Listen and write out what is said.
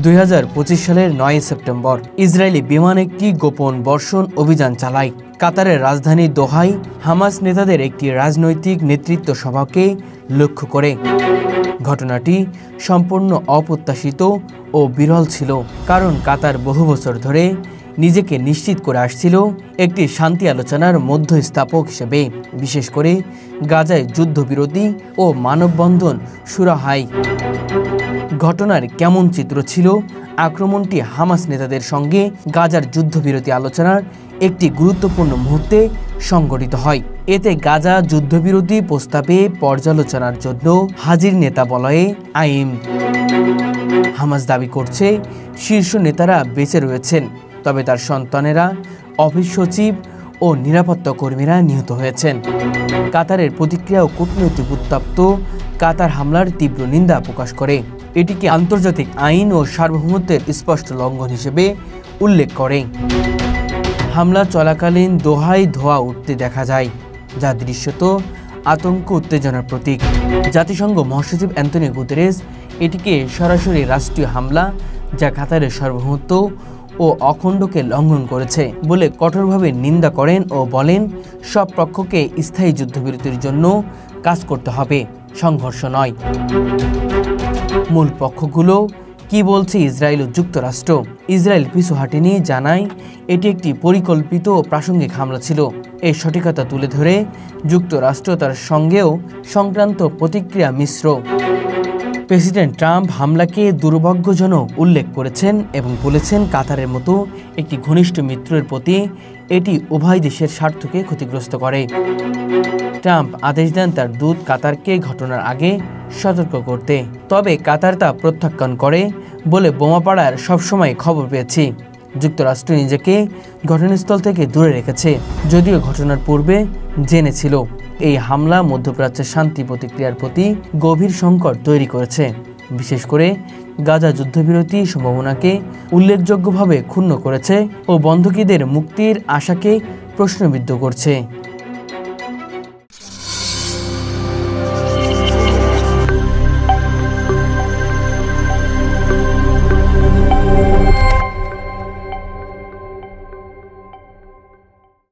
2025 সালের 9 September Israeli বিমান একটি গোপন বর্ষণ অভিযান চালায় কাতারের রাজধানী দোহায় হামাস নেতাদের একটি রাজনৈতিক নেতৃত্ব সভাকে লক্ষ্য করে। ঘটনাটি সম্পূর্ণ অপ্রত্যাশিত ও বিরল ছিল, কারণ কাতার বহু বছর ধরে নিজেকে নিশ্চিত করে আসছিল একটি শান্তি আলোচনার মধ্যস্থাপক হিসেবে, বিশেষ করে গাজায় যুদ্ধবিরতি ও মানববন্ধন সুরাহায়। ঘটনার কেমন চিত্র ছিল? আক্রমণটি হামাস নেতাদের সঙ্গে গাজার যুদ্ধবিরতি আলোচনার একটি গুরুত্বপূর্ণ মুহূর্তে সংঘটিত হয়। এতে গাজা যুদ্ধবিরতি প্রস্তাবে পর্যালোচনার জন্য হাজির নেতা বলয়ে আইম। হামাস দাবি করছে শীর্ষ নেতারা বেঁচে রয়েছেন, তবে তার সন্তানেরা, অফিস সচিব ও নিরাপত্তা কর্মীরা নিহত হয়েছেন। কাতারের প্রতিক্রিয়া ও কূটনৈতিক উত্তপ্ত কাতার হামলার তীব্র নিন্দা প্রকাশ করে, এটিকে আন্তর্জাতিক আইন ও সার্বভৌমত্বের স্পষ্ট লঙ্ঘন হিসেবে উল্লেখ করে। হামলা চলাকালীন দোহায় ধোঁয়া উঠতে দেখা যায়, যা দৃশ্যত আতঙ্ক উত্তেজনার প্রতীক। জাতিসংঘ মহাসচিব অ্যান্টনিও গুতেরেস এটিকে সরাসরি রাষ্ট্রীয় হামলা যা কাতারের সার্বভৌমত্ব ও অখণ্ডকে লঙ্ঘন করেছে বলে কঠোরভাবে নিন্দা করেন ও বলেন, সব পক্ষকে স্থায়ী যুদ্ধবিরতির জন্য কাজ করতে হবে, সংঘর্ষ নয়। মূল পক্ষগুলো কি বলছে ইসরায়েল ও যুক্তরাষ্ট্র? ইসরায়েল পিছু হটেনি, জানায় এটি একটি পরিকল্পিত ও প্রাসঙ্গিক হামলা ছিল। এই সঠিকতা তুলে ধরে যুক্তরাষ্ট্র তার সঙ্গেও সংক্রান্ত প্রতিক্রিয়া মিশ্র। প্রেসিডেন্ট ট্রাম্প হামলাকে দুর্ভাগ্যজনক উল্লেখ করেছেন এবং বলেছেন, কাতারের মতো একটি ঘনিষ্ঠ মিত্রের প্রতি এটি উভয় দেশের স্বার্থকে ক্ষতিগ্রস্ত করে। ট্রাম্প আদেশ দেন তার দূত কাতারকে ঘটনার আগে সতর্ক করতে, তবে কাতার তা প্রত্যাখ্যান করে বলে, বোমা পাড়ার সবসময় খবর পেয়েছি। যুক্তরাষ্ট্র নিজেকে ঘটনাস্থল থেকে দূরে রেখেছে, যদিও ঘটনার পূর্বে জেনেছিল। এই হামলা মধ্যপ্রাচ্যের শান্তি প্রতিক্রিয়ার প্রতি গভীর সংকট তৈরি করেছে, বিশেষ করে গাজা যুদ্ধবিরতি সম্ভাবনাকে উল্লেখযোগ্যভাবে ক্ষুণ্ণ করেছে ও বন্ধকীদের মুক্তির আশাকে প্রশ্নবিদ্ধ করছে।